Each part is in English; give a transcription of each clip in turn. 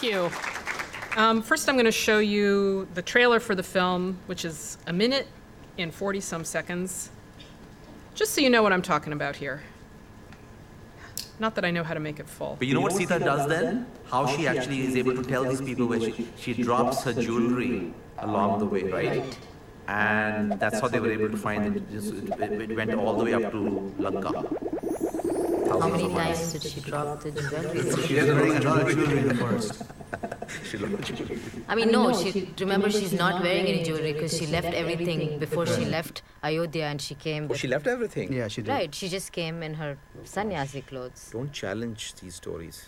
Thank you. First, I'm going to show you the trailer for the film, which is 1 minute and 40-some seconds, just so you know what I'm talking about here. Not that I know how to make it full. But you know what SITA does then? How she actually is able to tell these people where she drops her jewelry along the way, right? And that's how they were able to find it. It went all the way up to Lanka. How many times did she drop the jewelry? She was wearing another jewelry in the forest. I mean, no, remember she's not wearing any jewelry because she left everything before she left Ayodhya and she came. Oh, she left everything? Yeah, she did. Right, she just came in her sannyasi clothes. Don't challenge these stories.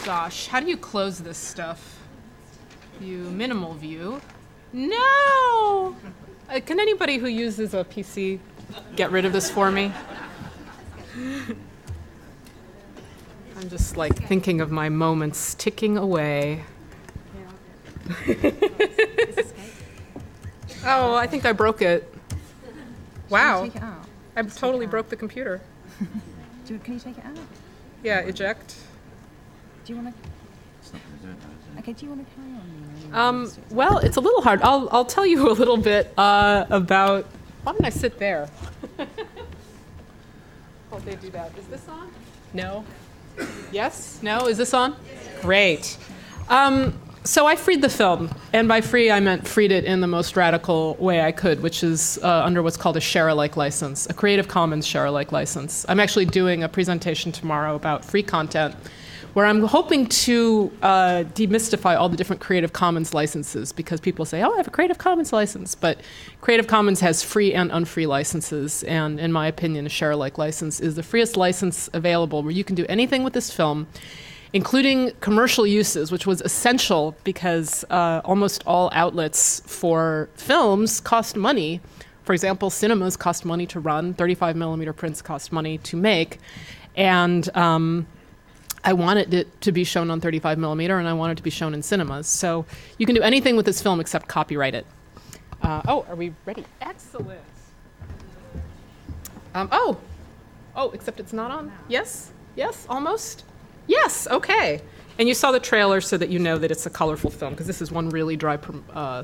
Gosh, how do you close this stuff? View, minimal view. No! Can anybody who uses a PC get rid of this for me? I'm just like thinking of my moments ticking away. Oh, I think I broke it. Wow. Take it out? I totally broke the computer. Can you take it out? Yeah, eject. Do you want to? Okay. Do you want to carry on? Well, it's a little hard. I'll tell you a little bit about. Why don't I sit there? How they do that? Is this on? No. Yes? No? Is this on? Great. So I freed the film, and by free I meant freed it in the most radical way I could, which is under what's called a share-alike license, a Creative Commons share-alike license. I'm actually doing a presentation tomorrow about free content, where I'm hoping to demystify all the different Creative Commons licenses, because people say, oh, I have a Creative Commons license, but Creative Commons has free and unfree licenses, and in my opinion, a share-alike license is the freest license available, where you can do anything with this film, including commercial uses, which was essential because almost all outlets for films cost money. For example, cinemas cost money to run, 35mm prints cost money to make, and I wanted it to be shown on 35mm, and I wanted it to be shown in cinemas. So you can do anything with this film except copyright it. Oh, are we ready? Excellent. Except it's not on. Yes? Yes, almost? Yes, okay. And you saw the trailer so that you know that it's a colorful film, because this is one really dry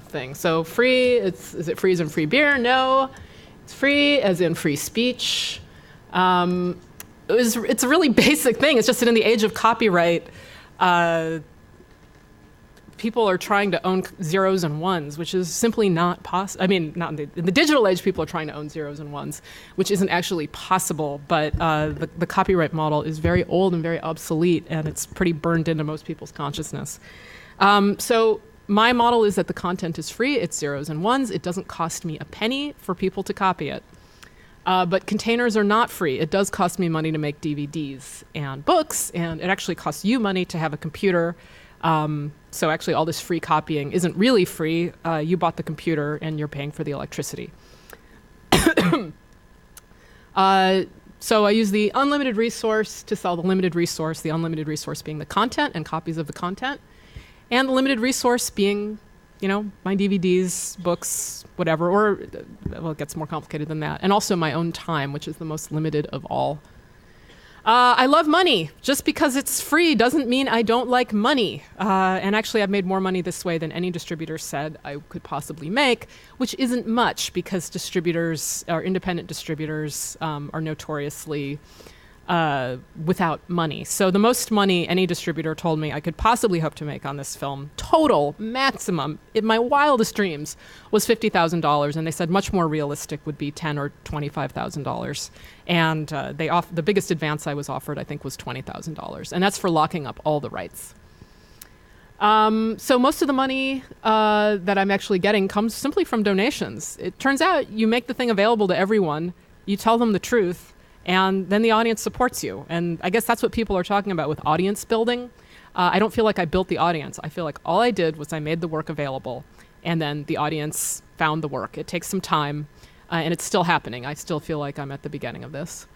thing. So free, is it free as in free beer? No. It's free as in free speech. It's a really basic thing. It's just that in the age of copyright, people are trying to own zeros and ones, which is simply not possible. I mean, not in the digital age, people are trying to own zeros and ones, which isn't actually possible. But the copyright model is very old and very obsolete, and it's pretty burned into most people's consciousness. So my model is that the content is free. It's zeros and ones. It doesn't cost me a penny for people to copy it. But containers are not free. It does cost me money to make DVDs and books, and it actually costs you money to have a computer. So actually all this free copying isn't really free. You bought the computer and you're paying for the electricity. So I use the unlimited resource to sell the limited resource, the unlimited resource being the content and copies of the content, and the limited resource being, you know, my DVDs, books, whatever, or, well, it gets more complicated than that. And also my own time, which is the most limited of all. I love money. Just because it's free doesn't mean I don't like money. And actually, I've made more money this way than any distributor said I could possibly make, which isn't much because distributors, or independent distributors, are notoriously without money. So the most money any distributor told me I could possibly hope to make on this film, total, maximum, in my wildest dreams, was $50,000. And they said much more realistic would be $10,000 or $25,000. And the biggest advance I was offered, I think, was $20,000. And that's for locking up all the rights. So most of the money that I'm actually getting comes simply from donations. It turns out you make the thing available to everyone, you tell them the truth, and then the audience supports you. And I guess that's what people are talking about with audience building. I don't feel like I built the audience. I feel like all I did was I made the work available, and then the audience found the work. It takes some time, and it's still happening. I still feel like I'm at the beginning of this.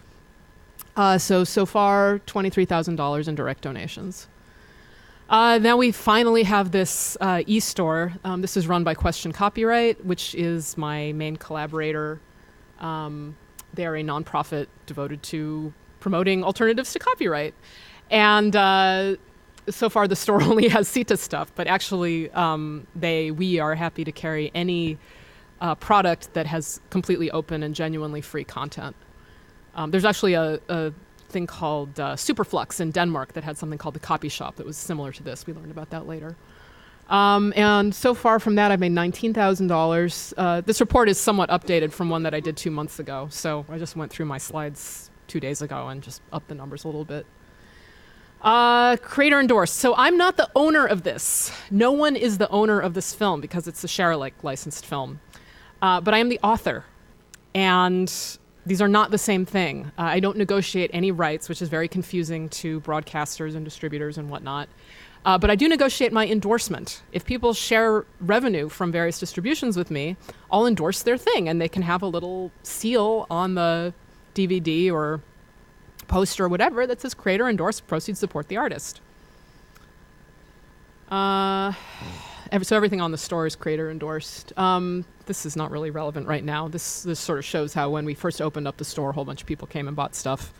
So far, $23,000 in direct donations. Now we finally have this e-store. This is run by Question Copyright, which is my main collaborator. They are a nonprofit devoted to promoting alternatives to copyright. And so far the store only has SITA stuff, but actually we are happy to carry any product that has completely open and genuinely free content. There's actually a thing called Superflux in Denmark that had something called the Copy Shop that was similar to this. We learned about that later. And so far from that, I've made $19,000. This report is somewhat updated from one that I did 2 months ago. So I just went through my slides 2 days ago and just upped the numbers a little bit. Creator endorsed. So I'm not the owner of this. No one is the owner of this film because it's a share-alike licensed film. But I am the author. And these are not the same thing. I don't negotiate any rights, which is very confusing to broadcasters and distributors and whatnot. But I do negotiate my endorsement. If people share revenue from various distributions with me, I'll endorse their thing, and they can have a little seal on the DVD or poster or whatever that says creator endorsed, proceeds support the artist. So everything on the store is creator endorsed. This is not really relevant right now. This sort of shows how when we first opened up the store, a whole bunch of people came and bought stuff.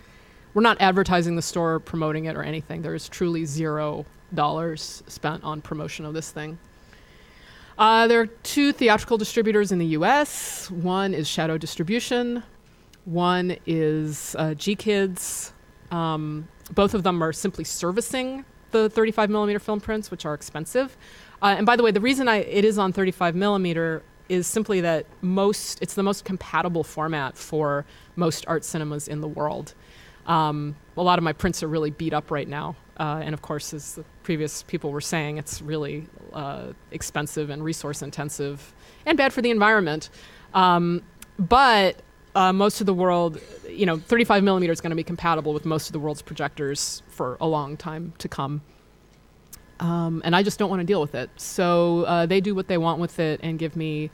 We're not advertising the store, promoting it, or anything. There is truly $0 spent on promotion of this thing. There are 2 theatrical distributors in the US. One is Shadow Distribution. One is G-Kids. Both of them are simply servicing the 35 millimeter film prints, which are expensive. And by the way, the reason it is on 35 millimeter is simply that it's the most compatible format for most art cinemas in the world. A lot of my prints are really beat up right now. And of course, as the previous people were saying, it's really expensive and resource intensive and bad for the environment. But most of the world, 35 millimeter is going to be compatible with most of the world's projectors for a long time to come. And I just don't want to deal with it. So they do what they want with it and give me,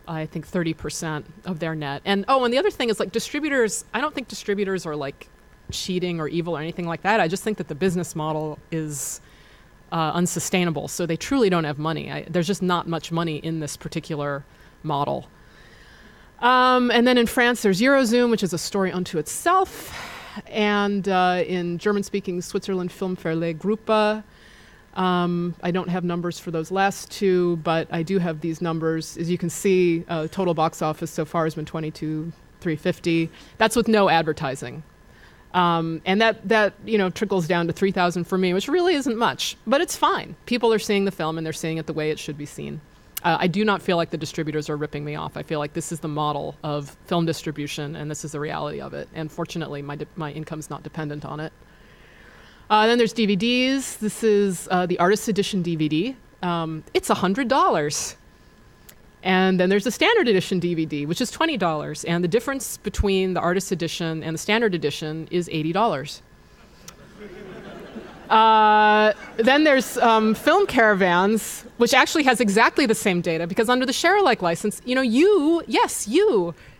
I think, 30% of their net. And the other thing is, like, distributors, I don't think distributors are like cheating or evil or anything like that. I just think that the business model is unsustainable. So they truly don't have money. There's just not much money in this particular model. And then in France, there's Eurozoom, which is a story unto itself. And in German-speaking Switzerland, Filmverleih Gruppe. I don't have numbers for those last 2, but I do have these numbers. As you can see, total box office so far has been $22,350. That's with no advertising. And that trickles down to $3,000 for me, which really isn't much, but it's fine. People are seeing the film and they're seeing it the way it should be seen. I do not feel like the distributors are ripping me off. I feel like this is the model of film distribution and this is the reality of it. And fortunately, my income's not dependent on it. Then there's DVDs. This is the Artist Edition DVD. It's $100. And then there's the Standard Edition DVD, which is $20. And the difference between the Artist Edition and the Standard Edition is $80. Then there's Film Caravans, which actually has exactly the same data, because under the share-alike license, you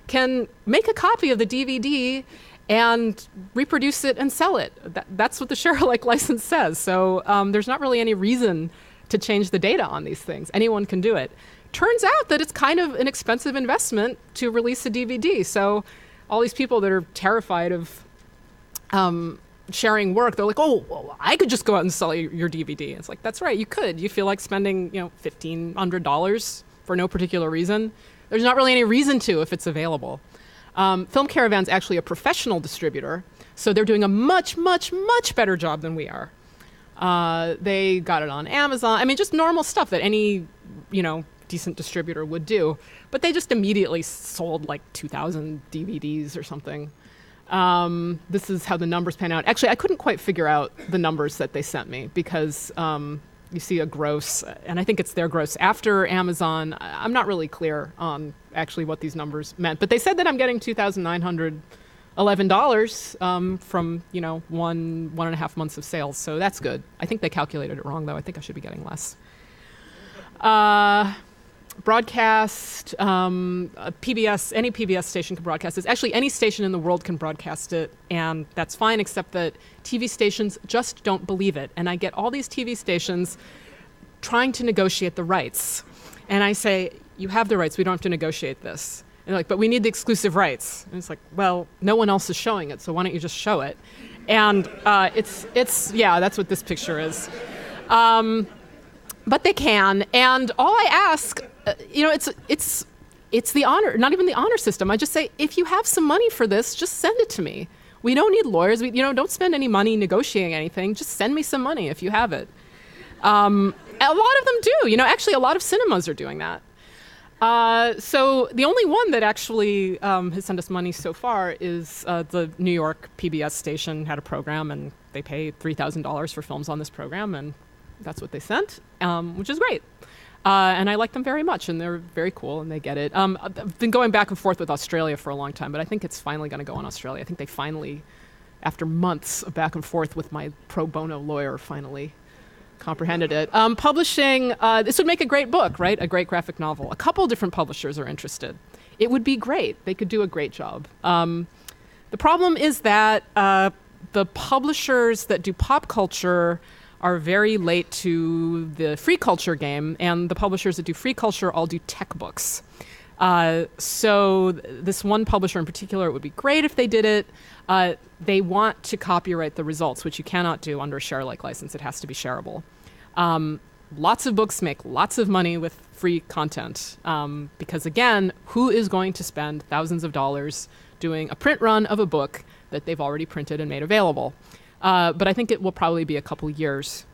can make a copy of the DVD and reproduce it and sell it. That's what the share-alike license says. So there's not really any reason to change the data on these things. Anyone can do it. Turns out that it's kind of an expensive investment to release a DVD. So all these people that are terrified of sharing work, they're like, oh, well, I could just go out and sell your DVD. It's like, that's right, you could. You feel like spending, $1,500 for no particular reason. There's not really any reason to if it's available. Film Caravan's actually a professional distributor, so they're doing a much, much, much better job than we are. They got it on Amazon. I mean, just normal stuff that any, decent distributor would do. But they just immediately sold like 2,000 DVDs or something. This is how the numbers pan out. Actually, I couldn't quite figure out the numbers that they sent me because you see a gross, and I think it's their gross after Amazon. I'm not really clear on actually what these numbers meant, but they said that I'm getting $2,911 from 1.5 months of sales, so that's good. I think they calculated it wrong though. I think I should be getting less. Broadcast, PBS, any PBS station can broadcast this. Actually, any station in the world can broadcast it, and that's fine, except that TV stations just don't believe it. And I get all these TV stations trying to negotiate the rights. And I say, you have the rights, we don't have to negotiate this. And they're like, but we need the exclusive rights. And it's like, well, no one else is showing it, so why don't you just show it? And that's what this picture is. But they can, and all I ask, it's the honor, not even the honor system. I just say, if you have some money for this, just send it to me. We don't need lawyers. Don't spend any money negotiating anything. Just send me some money if you have it. A lot of them do. Actually, a lot of cinemas are doing that. So the only one that actually has sent us money so far is the New York PBS station had a program, and they pay $3,000 for films on this program, and that's what they sent, which is great. And I like them very much, and they're very cool, and they get it. I've been going back and forth with Australia for a long time, but I think it's finally going to go in Australia. I think they finally, after months of back and forth with my pro bono lawyer, finally comprehended it. Publishing, this would make a great book, right? A great graphic novel. A couple different publishers are interested. It would be great. They could do a great job. The problem is that the publishers that do pop culture are very late to the free culture game, and the publishers that do free culture all do tech books. So this one publisher in particular, it would be great if they did it. They want to copyright the results, which you cannot do under a share-alike license. It has to be shareable. Lots of books make lots of money with free content because, again, who is going to spend thousands of dollars doing a print run of a book that they've already printed and made available? But I think it will probably be a couple years.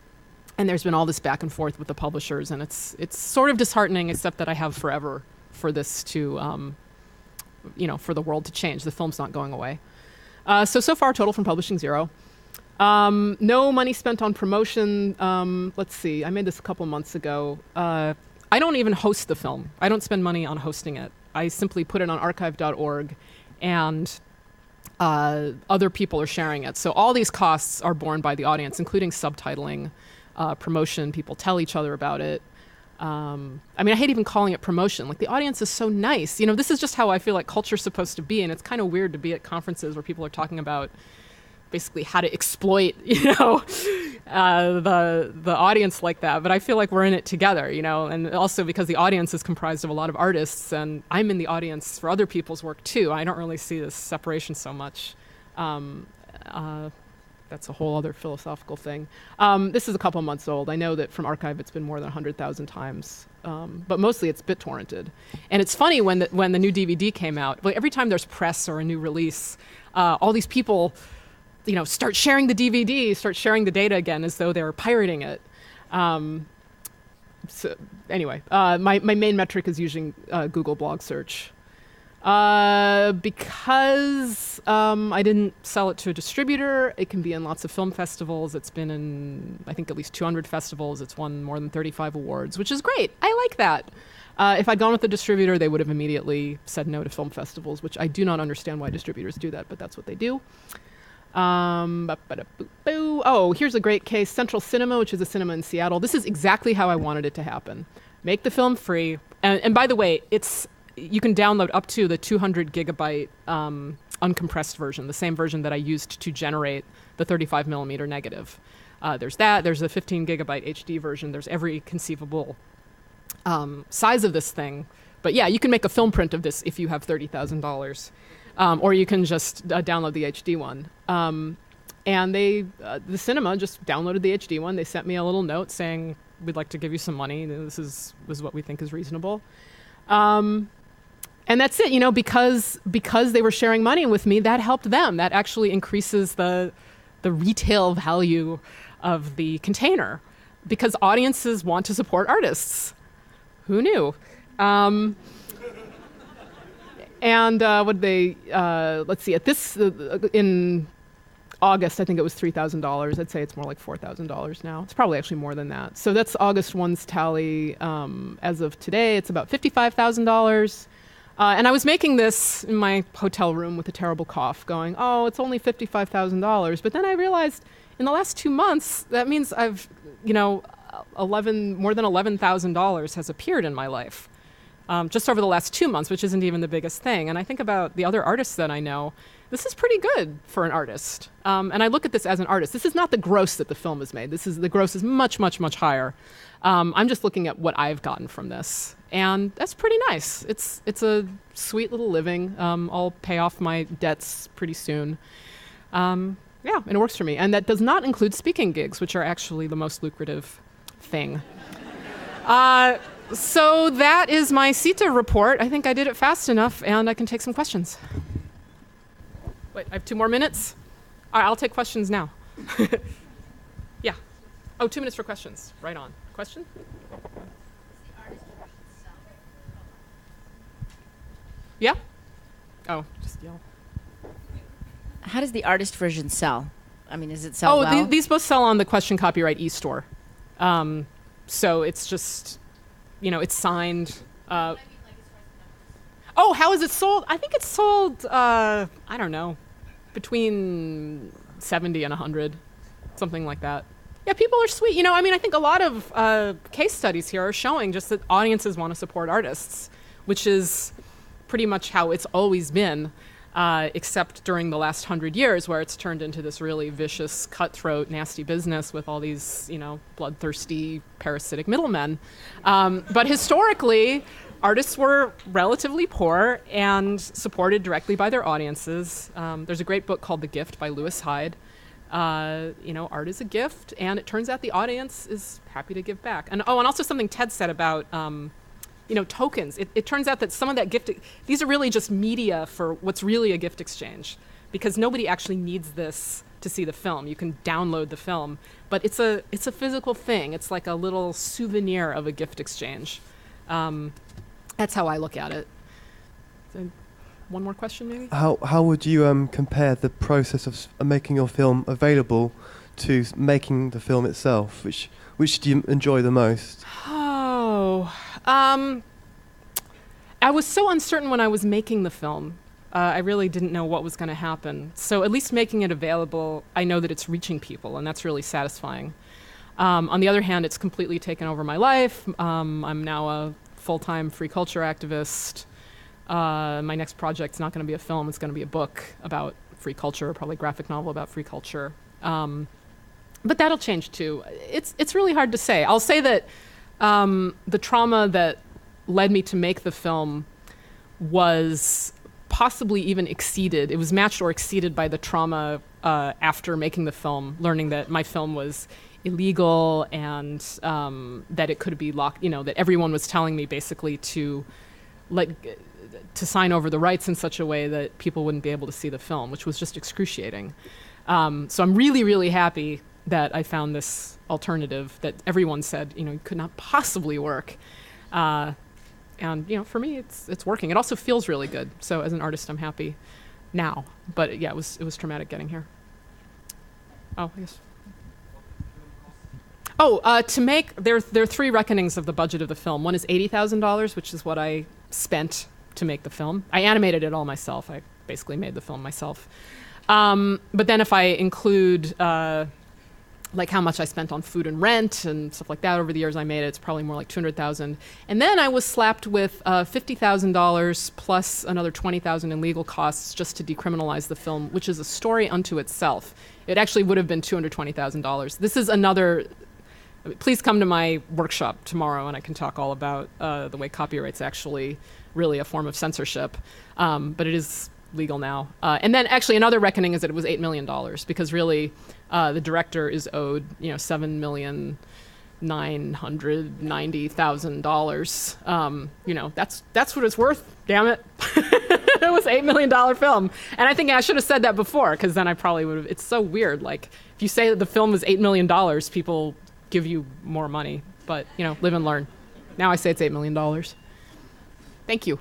And there's been all this back and forth with the publishers, and it's sort of disheartening, except that I have forever for this to, for the world to change. The film's not going away. So far, total from publishing, 0. No money spent on promotion. Let's see, I made this a couple months ago. I don't even host the film. I don't spend money on hosting it. I simply put it on archive.org, and other people are sharing it. So all these costs are borne by the audience, including subtitling, promotion. People tell each other about it. I hate even calling it promotion. Like, the audience is so nice. This is just how I feel like culture's supposed to be, and it's kind of weird to be at conferences where people are talking about basically how to exploit, the audience like that. But I feel like we're in it together, and also because the audience is comprised of a lot of artists, and I'm in the audience for other people's work too. I don't really see this separation so much. That's a whole other philosophical thing. This is a couple months old. I know that from archive it's been more than 100,000 times, but mostly it's BitTorrented. And it's funny when the new DVD came out, like every time there's press or a new release, all these people, start sharing the DVD, start sharing the data again as though they're pirating it. So anyway, my main metric is using Google blog search. Because I didn't sell it to a distributor, it can be in lots of film festivals. It's been in, I think, at least 200 festivals. It's won more than 35 awards, which is great. I like that. If I'd gone with the distributor, they would have immediately said no to film festivals, which I do not understand why distributors do that, but that's what they do. Oh, here's a great case. Central Cinema, which is a cinema in Seattle. This is exactly how I wanted it to happen. Make the film free. And by the way, you can download up to the 200 gigabyte uncompressed version, the same version that I used to generate the 35 millimeter negative. There's that. There's a 15 gigabyte HD version. There's every conceivable size of this thing. But yeah, you can make a film print of this if you have $30,000. Or you can just download the HD one. And the cinema just downloaded the HD one. They sent me a little note saying, we'd like to give you some money. This is what we think is reasonable. And that's it, because they were sharing money with me, that helped them. That actually increases the retail value of the container, because audiences want to support artists. Who knew? Let's see, in August, I think it was $3,000. I'd say it's more like $4,000 now. It's probably actually more than that. So that's August 1's tally. As of today, it's about $55,000. And I was making this in my hotel room with a terrible cough, going, oh, it's only $55,000. But then I realized in the last 2 months, that means I've, more than $11,000 has appeared in my life. Just over the last 2 months, which isn't even the biggest thing. And I think about the other artists that I know. This is pretty good for an artist. And I look at this as an artist. This is not the gross that the film has made. The gross is much, much, much higher. I'm just looking at what I've gotten from this. And that's pretty nice. It's a sweet little living. I'll pay off my debts pretty soon. And it works for me. And that does not include speaking gigs, which are actually the most lucrative thing. So that is my SITA report. I think I did it fast enough, and I can take some questions. Wait, I have 2 more minutes? All right, I'll take questions now. Yeah. Oh, 2 minutes for questions. Right on. Question? Yeah? Oh, just yell. How does the artist version sell? I mean, does it sell well? These both sell on the Question Copyright e-store. So it's just, it's signed. How is it sold? I think it's sold, I don't know, between 70 and 100, something like that. Yeah, people are sweet. I think a lot of case studies here are showing just that audiences want to support artists, which is pretty much how it's always been, except during the last 100 years, where it's turned into this really vicious, cutthroat, nasty business with all these, bloodthirsty, parasitic middlemen. But historically, artists were relatively poor and supported directly by their audiences. There's a great book called The Gift by Lewis Hyde. Art is a gift, and it turns out the audience is happy to give back. And also something Ted said about tokens. It turns out that some of that these are really just media for what's really a gift exchange, because nobody actually needs this to see the film. You can download the film, but it's a physical thing. It's like a little souvenir of a gift exchange. That's how I look at it. So, one more question, maybe? How would you compare the process of making your film available to making the film itself? Which do you enjoy the most? I was so uncertain when I was making the film. I really didn't know what was going to happen. So at least making it available, I know that it's reaching people, and that's really satisfying. On the other hand, it's completely taken over my life. I'm now a full-time free culture activist. My next project's not going to be a film. It's going to be a book about free culture, probably a graphic novel about free culture. But that'll change, too. It's really hard to say. I'll say that the trauma that led me to make the film was possibly even exceeded. It was matched or exceeded by the trauma after making the film, learning that my film was illegal and that it could be locked, that everyone was telling me basically to sign over the rights in such a way that people wouldn't be able to see the film, which was just excruciating. So I'm really, really happy that I found this alternative that everyone said, could not possibly work. And for me, it's working. It also feels really good. So as an artist, I'm happy now. But yeah, it was traumatic getting here. Oh, yes. To make, there are 3 reckonings of the budget of the film. One is $80,000, which is what I spent to make the film. I animated it all myself. I basically made the film myself. But then if I include how much I spent on food and rent and stuff like that over the years I made it, it's probably more like $200,000. And then I was slapped with $50,000 plus another $20,000 in legal costs just to decriminalize the film, which is a story unto itself. It actually would have been $220,000. This is another. Please come to my workshop tomorrow, and I can talk all about the way copyright's actually really a form of censorship. But it is legal now. And then actually another reckoning is that it was $8 million because really the director is owed, $7,990,000. That's what it's worth. Damn it. It was $8 million film. And I think I should have said that before because then I probably would have. It's so weird. Like if you say that the film was $8 million, people give you more money. But, live and learn. Now I say it's $8 million. Thank you.